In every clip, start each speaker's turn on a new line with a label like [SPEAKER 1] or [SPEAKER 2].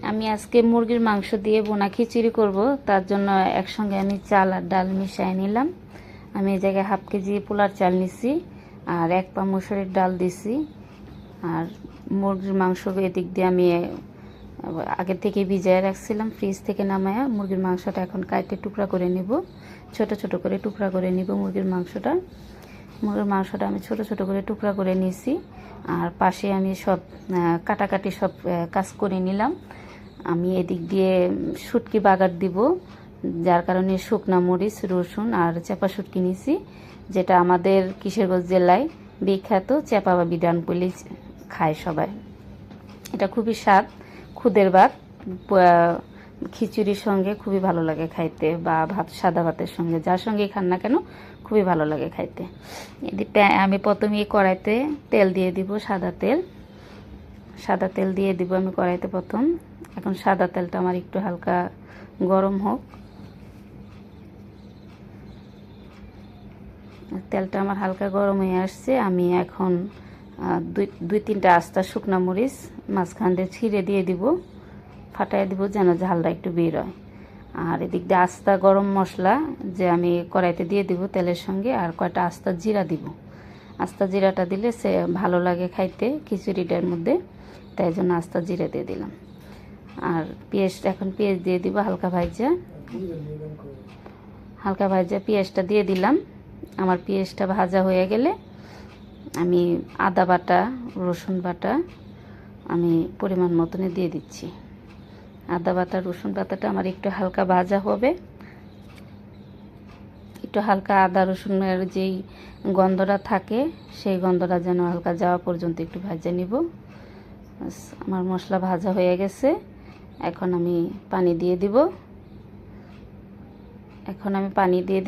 [SPEAKER 1] আমি আজকে মুরগির মাংস দিয়ে বোনা খিচুড়ি করব। তার জন্য একসঙ্গে আমি চাল আর ডাল মিশিয়ে নিলাম। আমি এই জায়গায় হাফ কেজি পোলার চাল নিছি, আর 1 পা মসুরের ডাল দিছি। আর মুরগির মাংস এদিক দিয়ে আমি আগে থেকে ভিজিয়ে রাখছিলাম, ফ্রিজ থেকে নামায়া। মুরগির মাংসটা এখন কাটে টুকরা করে নিব, ছোট ছোট করে টুকরা করে নিব। মুরগির মাংসটা আমি ছোট ছোট করে টুকরা করে নিয়েছি। আর পাশে আমি সব কাটাকাটি সব কাজ করে নিলাম। আমি এদিক দিয়ে শুটকি বাগার দিব, যার কারণে শুকনা মরিচ, রসুন আর চাপা শুটকি নিয়েছি, যেটা আমাদের কিশোরগঞ্জ জেলায় বিখ্যাত চাপা বা বিডান বলে খায় সবাই। এটা খুবই স্বাদ, খুদের ভাত খিচুড়ির সঙ্গে খুবই ভালো লাগে খাইতে, বা ভাত সাদা ভাতের সঙ্গে, যার সঙ্গে খান না কেন খুবই ভালো লাগে খাইতে। এদিকে আমি প্রথমে কড়াইতে তেল দিয়ে দিব, সাদা তেল দিয়ে দিব আমি কড়াইতে প্রথম। এখন সাদা তেলটা আমার একটু হালকা গরম হোক। তেলটা আমার হালকা গরম হয়ে আসছে। আমি এখন দুই তিনটা আস্তা শুকনা মরিচ মাঝখান দিয়ে ছিঁড়ে দিয়ে দিব, ফাটাই দিব যেন ঝালটা একটু বের হয়। আর এদিক দিয়ে আস্তা গরম মশলা যে আমি কড়াইতে দিয়ে দিব তেলের সঙ্গে, আর কয়টা আস্তা জিরা দিব। আস্তা জিরাটা দিলে সে ভালো লাগে খাইতে খিচুড়িটার মধ্যে, তাই জন্য আস্তা জিরা দিয়ে দিলাম। আর এখন পেঁয়াজ দিয়ে দিব হালকা ভাজা পেঁয়াজটা দিয়ে দিলাম। আমার পেঁয়াজটা ভাজা হয়ে গেলে আমি আদা বাটা, রসুন বাটা আমি পরিমাণ মতনে দিয়ে দিচ্ছি। আদা বাটা, রসুন বাটাটা আমার একটু হালকা ভাজা হবে। একটু হালকা আদা রসুনের যেই গন্ধটা থাকে, সেই গন্ধটা যেন হালকা যাওয়া পর্যন্ত একটু ভাজা নিব। আমার মশলা ভাজা হয়ে গেছে। এখন আমি পানি দিয়ে দিব।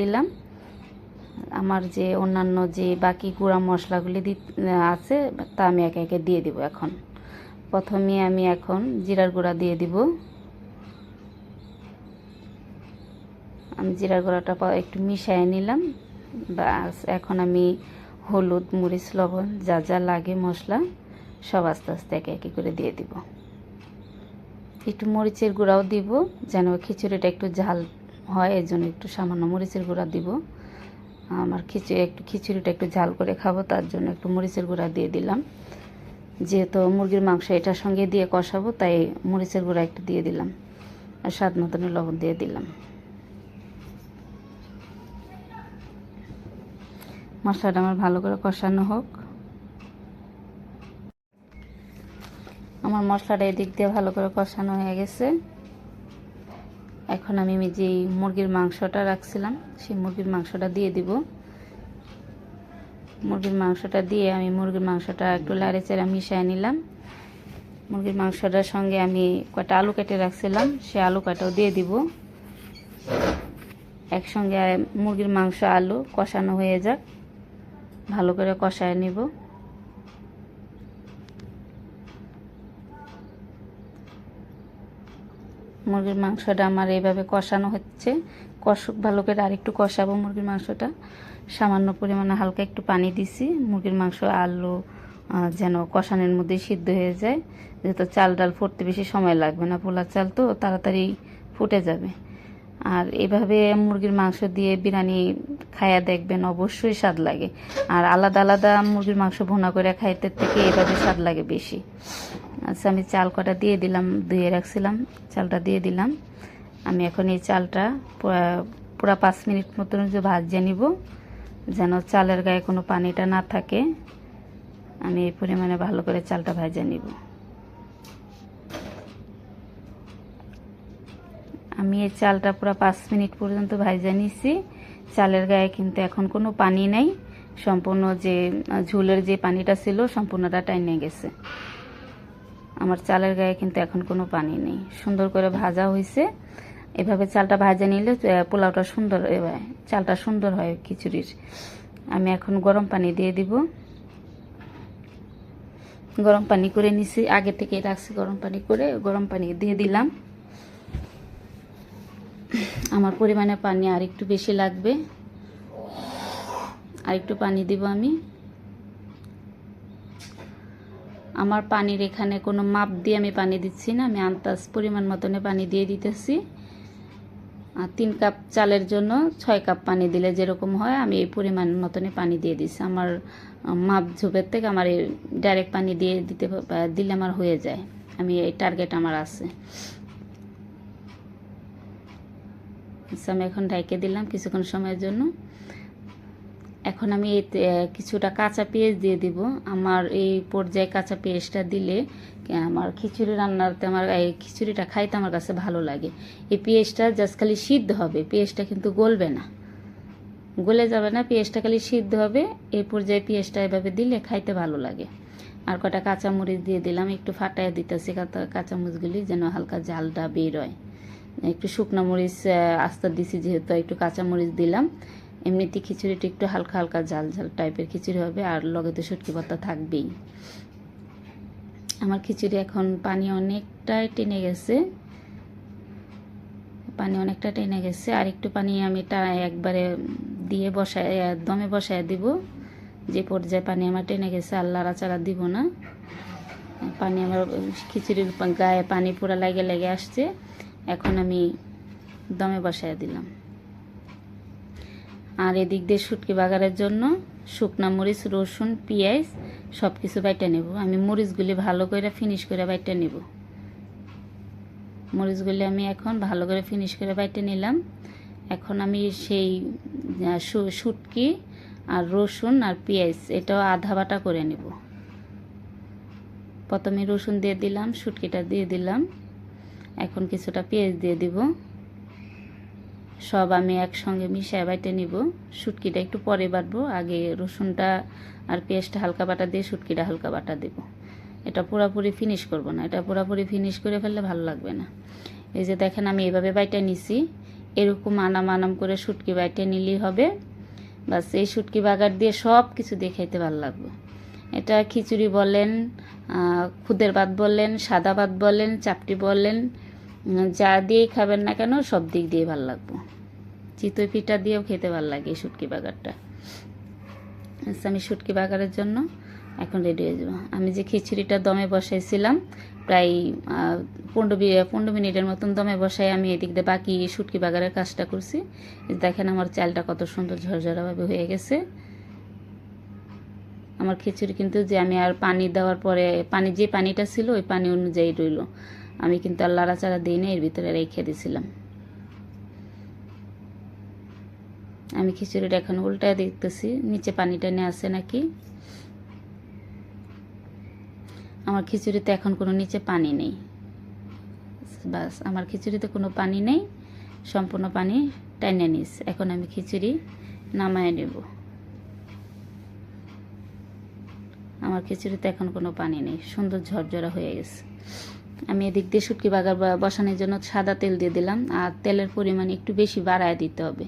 [SPEAKER 1] দিলাম। আমার যে অন্যান্য যে বাকি গুঁড়া মশলাগুলি আছে তা আমি একে একে দিয়ে দিব। এখন প্রথমে আমি এখন জিরার গুঁড়া দিয়ে দিব। আমি জিরার গুঁড়াটা একটু মিশিয়ে নিলাম। বাস এখন আমি হলুদ, মরিচ, লবণ যা যা লাগে মশলা সব আস্তে আস্তে একে একে করে দিয়ে দিব। একটু মরিচের গুঁড়াও দিব, যেন খিচুড়িটা একটু ঝাল হয়, এর জন্য একটু সামান্য মরিচের গুঁড়া দিব। আমার খিচুড়িটা একটু ঝাল করে খাবো, তার জন্য একটু মরিচের গুঁড়া দিয়ে দিলাম। যেহেতু মুরগির মাংস এটার সঙ্গে দিয়ে কষাবো, তাই মরিচের গুঁড়া একটু দিয়ে দিলাম, আর স্বাদ মতন লবণ দিয়ে দিলাম। মশলাটা আমার ভালো করে কষানো হোক। আমার মশলাটা এদিক দিয়ে ভালো করে কষানো হয়ে গেছে। এখন আমি যে মুরগির মাংসটা রাখছিলাম সেই মুরগির মাংসটা দিয়ে দিব। মুরগির মাংসটা একটু লাড়ে চেড়ে মিশিয়ে নিলাম। মুরগির মাংসটার সঙ্গে আমি কয়টা আলু কেটে রাখছিলাম, সেই আলু কাটাও দিয়ে দিব। একসঙ্গে মুরগির মাংস আলু কষানো হয়ে যাক, ভালো করে কষায় নিব। মুরগির মাংসটা আমার এইভাবে কষানো হচ্ছে, কষুক ভালো করে। আর একটু কষাবো মুরগির মাংসটা। সামান্য পরিমাণে হালকা একটু পানি দিছি, মুরগির মাংস আলু যেন কষানোর মধ্যে সিদ্ধ হয়ে যায়। যেহেতু চাল ডাল ফুটতে বেশি সময় লাগবে না, পোলা চাল তো তাড়াতাড়ি ফুটে যাবে। আর এভাবে মুরগির মাংস দিয়ে বিরিয়ানি খায়া দেখবেন, অবশ্যই স্বাদ লাগে। আর আলাদা আলাদা মুরগির মাংস ভুনা করে খাইতে থেকে এভাবে স্বাদ লাগে বেশি। আচ্ছা, আমি চাল কটা দিয়ে দিলাম, ধুয়ে রাখছিলাম, চালটা দিয়ে দিলাম। আমি এখন এই চালটা পুরা 5 মিনিট মতন যে ভাজিয়ে নিব, যেন চালের গায়ে কোনো পানিটা না থাকে। আমি এই পরিমাণে ভালো করে চালটা ভাজিয়ে নিব। আমি এই চালটা পুরো 5 মিনিট পর্যন্ত ভাজা নিছি। চালের গায়ে কিন্তু এখন কোনো পানি নাই, সম্পূর্ণ যে ঝোলের যে পানিটা ছিল সম্পূর্ণটা টাইনে গেছে। আমার চালের গায়ে কিন্তু এখন কোনো পানি নেই, সুন্দর করে ভাজা হয়েছে। এভাবে চালটা ভাজা নিলে পোলাওটা সুন্দর, চালটা সুন্দর হয় খিচুড়ির। আমি এখন গরম পানি দিয়ে দিব। গরম পানি করে নিছি, আগে থেকে রাখছি গরম পানি দিয়ে দিলাম। আমার পরিমাণে পানি আর একটু বেশি লাগবে, আর একটু পানি দিব আমি। আমার পানির এখানে কোনো মাপ দিয়ে আমি পানি দিচ্ছি না, আমি আন্দাজ পরিমাণ মতনে পানি দিয়ে দিতেছি। আর 3 কাপ চালের জন্য 6 কাপ পানি দিলে যেরকম হয় আমি এই পরিমাণ মতনে পানি দিয়ে দিচ্ছি। আমার মাপ ঝোপের থেকে আমার এই ডাইরেক্ট পানি দিয়ে দিলে আমার হয়ে যায়, আমি এই টার্গেট আমার আছে। আমি এখন ঢেকে দিলাম কিছুক্ষণ সময়ের জন্য। এখন আমি কিছুটা কাঁচা পেঁয়াজ দিয়ে দিব। আমার এই পর্যায়ে কাঁচা পেঁয়াজটা দিলে আমার খিচুড়ি রান্নাতে আমার এই খিচুড়িটা খাইতে আমার কাছে ভালো লাগে। এই পেঁয়াজটা জাস্ট খালি সিদ্ধ হবে, পেঁয়াজটা কিন্তু গলবে না, গলে যাবে না, পেঁয়াজটা খালি সিদ্ধ হবে। এই পর্যায়ে পেঁয়াজটা এভাবে দিলে খাইতে ভালো লাগে। আর কটা কাঁচামরিচ দিয়ে দিলাম, একটু ফাটাইয়া দিতেছি কাঁচামরিচগুলি যেন হালকা ঝালটা বের হয়। একটু শুকনো মরিচ আস্তে দিছি যেহেতু একটু কাঁচামরিচ দিলাম। এমনিতে খিচুড়িটা একটু হালকা হালকা ঝাল ঝাল টাইপের খিচুড়ি হবে, আর লগে তো শুটকি ভর্তা থাকবেই। আমার খিচুড়ি এখন পানি অনেকটাই টেনে গেছে, আর একটু পানি আমি একবারে দিয়ে দমে বসায় দিব। যে পর্যায়ে পানি আমার টেনে গেছে আর লাড়াচাড়া দিব না। পানি আমার খিচুড়ির গায়ে পানি পুরো লেগে আসছে। এখন আমি দমে বসায় দিলাম। আর এদিক দিয়ে শুটকি বাগারের জন্য শুকনা মরিচ, রসুন, পেঁয়াজ সব কিছু বাইটা নেব। আমি মরিচগুলি ভালো করে ফিনিশ করে বাইটা নেব। মরিচগুলি আমি এখন ভালো করে ফিনিশ করে বাইটে নিলাম। এখন আমি সেই শুটকি আর রসুন আর পেঁয়াজ এটাও আধা বাটা করে নেব। প্রথমে রসুন দিয়ে দিলাম, শুটকিটা দিয়ে দিলাম, এখন কিছুটা পেঁয়াজ দিয়ে দিব। সব আমি একসঙ্গে মিশিয়ে বাইটে নিব। শুটকিটা একটু পরে বাটবো, আগে রসুনটা আর পেঁয়াজটা হালকা বাটা দিয়ে শুটকিটা হালকা বাটা দেব। এটা পুরোপুরি ফিনিশ করব না, এটা পুরোপুরি ফিনিশ করে ফেললে ভালো লাগবে না। এই যে দেখেন আমি এইভাবে বাইটে নিছি, এরকম আনাম করে শুটকি বাইটে নিলেই হবে। বাস এই শুটকি বাগার দিয়ে সব কিছু দিয়ে খাইতে ভালো লাগবে। এটা খিচুড়ি বলেন, খুদের ভাত বলেন, সাদা ভাত বলেন, চাপটি বলেন, যা দিয়েই খাবেন না কেন সব দিক দিয়ে ভালো লাগবে। চিতই পিঠা দিয়েও খেতে ভালো লাগে এই শুটকি বাগারটা। আমি শুটকি বাগারের জন্য এখন রেডি হয়ে যাব। আমি যে খিচুড়িটা দমে বসাইছিলাম প্রায় 15 মিনিটের মতন দমে বসাই আমি এদিক দিয়ে বাকি শুটকি বাগারের কাজটা করছি। দেখেন আমার চালটা কত সুন্দর ঝরঝরাভাবে হয়ে গেছে। আমার খিচুড়ি কিন্তু যে আমি আর পানি দেওয়ার পরে যে পানিটা ছিল ওই পানি অনুযায়ী রইল, আমি কিন্তু আর লাড়াচাড়া দিই না, এর ভিতরে রেখে দিয়েছিলাম। আমি খিচুড়িটা এখন উল্টায় দেখতেছি নিচে পানিটা নিয়ে আসে নাকি। আমার খিচুড়িতে এখন কোনো নিচে পানি নেই, বাস আমার খিচুড়িতে কোনো পানি নেই, সম্পূর্ণ পানি টাইনে নিস। এখন আমি খিচুড়ি নামায় নেব। আমার খিচুড়িতে এখন কোনো পানি নেই, সুন্দর ঝরঝরা হয়ে গেছে। আমি এদিক দিয়ে শুটকি বাগার বসানোর জন্য সাদা তেল দিয়ে দিলাম, আর তেলের পরিমাণ একটু বেশি বাড়ায় দিতে হবে।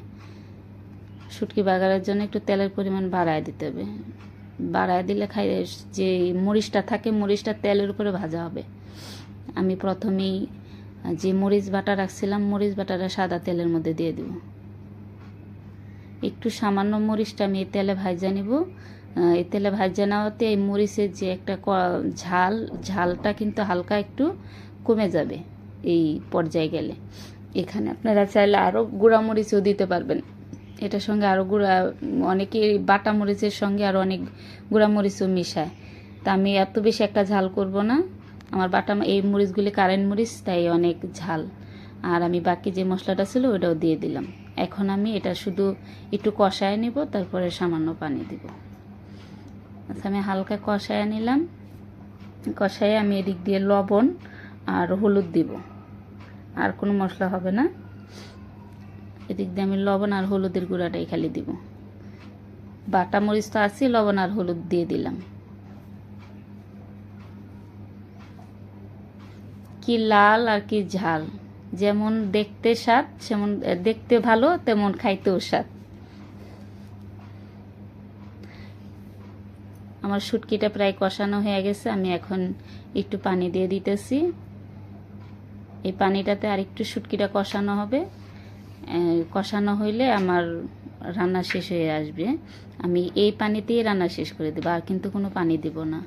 [SPEAKER 1] শুটকি বাগারের জন্য একটু তেলের পরিমাণ বাড়ায় দিতে হবে, বাড়ায় দিলে যে মরিচটা থাকে মরিচটা তেলের উপরে ভাজা হবে। আমি প্রথমেই যে মরিচ বাটা রাখছিলাম মরিচ বাটাটা সাদা তেলের মধ্যে দিয়ে দিব। একটু সামান্য মরিচটা আমি এই তেলে ভাজা নিব। এই তেলে ভাজা নেওয়াতে এই মরিচের যে একটা ঝালটা কিন্তু হালকা একটু কমে যাবে এই পর্যায়ে গেলে। এখানে আপনারা চাইলে আরও গুঁড়া মরিচও দিতে পারবেন, এটার সঙ্গে আরও অনেকে বাটা মরিচের সঙ্গে আরও অনেক গুঁড়া মরিচও মিশায়। তা আমি এত বেশি একটা ঝাল করব না, আমার এই মরিচগুলি কারেন্ট মরিচ তাই অনেক ঝাল। আর আমি বাকি যে মশলাটা ছিল ওটাও দিয়ে দিলাম। এখন আমি এটা শুধু একটু কষায় নেব, তারপরে সামান্য পানি দিব। আচ্ছা আমি হালকা কষায় নিলাম, কষায় আমি এদিক দিয়ে লবণ আর হলুদ দিব, আর কোনো মশলা হবে না। এদিক দিয়ে আমি লবণ আর হলুদের গুঁড়াটাই খালি দিব। বাটা মরিচ তো আছে, লবণ আর হলুদ দিয়ে দিলাম। কি লাল আর কি ঝাল, যেমন দেখতে স্বাদ সেমন দেখতে ভালো তেমন খাইতেও স্বাদ। আমার শুটকিটা প্রায় কষানো হয়ে গেছে, আমি এখন একটু পানি দিয়ে দিতেছি। এই পানিটাতে আর একটু শুটকিটা কষানো হবে, কষানো হইলে আমার রান্না শেষ হয়ে আসবে। আমি এই পানিতেই রান্না শেষ করে দেবো, আর কিন্তু কোনো পানি দিব না।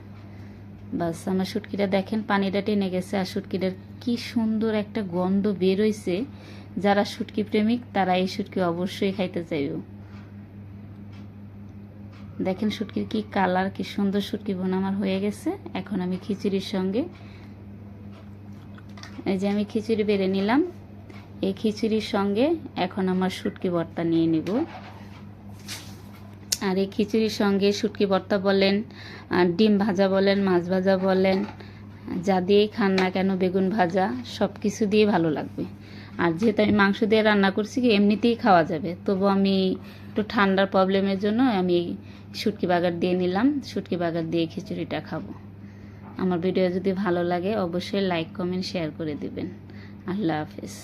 [SPEAKER 1] বাস আমার শুটকিটা দেখেন পানিটা টেনে গেছে, আর শুটকিটার কি সুন্দর একটা গন্ধ বের হইছে। যারা শুটকি প্রেমিক তারা এই শুটকি অবশ্যই খাইতে চাইব। দেখেন শুটকির কি কালার, কি সুন্দর শুটকি বোনা আমার হয়ে গেছে। এখন আমি খিচুড়ির সঙ্গে, এই যে আমি খিচুড়ি বেড়ে নিলাম, এই খিচুড়ির সঙ্গে এখন আমার শুটকি ভর্তা নিয়ে নিব। আর এই খিচুড়ির সঙ্গে শুটকি ভর্তা বলেন, আর ডিম ভাজা বলেন, মাছ ভাজা বলেন, যা দিয়েই খান না কেন, বেগুন ভাজা, সব কিছু দিয়ে ভালো লাগবে। আর যেহেতু আমি মাংস দিয়ে রান্না করছি, কি এমনিতেই খাওয়া যাবে, তবু আমি একটু ঠান্ডার প্রবলেমের জন্য আমি শুটকি বাগার দিয়ে নিলাম। শুটকি বাগার দিয়ে খিচুড়িটা খাবো। আমার ভিডিও যদি ভালো লাগে অবশ্যই লাইক কমেন্ট শেয়ার করে দিবেন। আল্লাহ হাফেজ।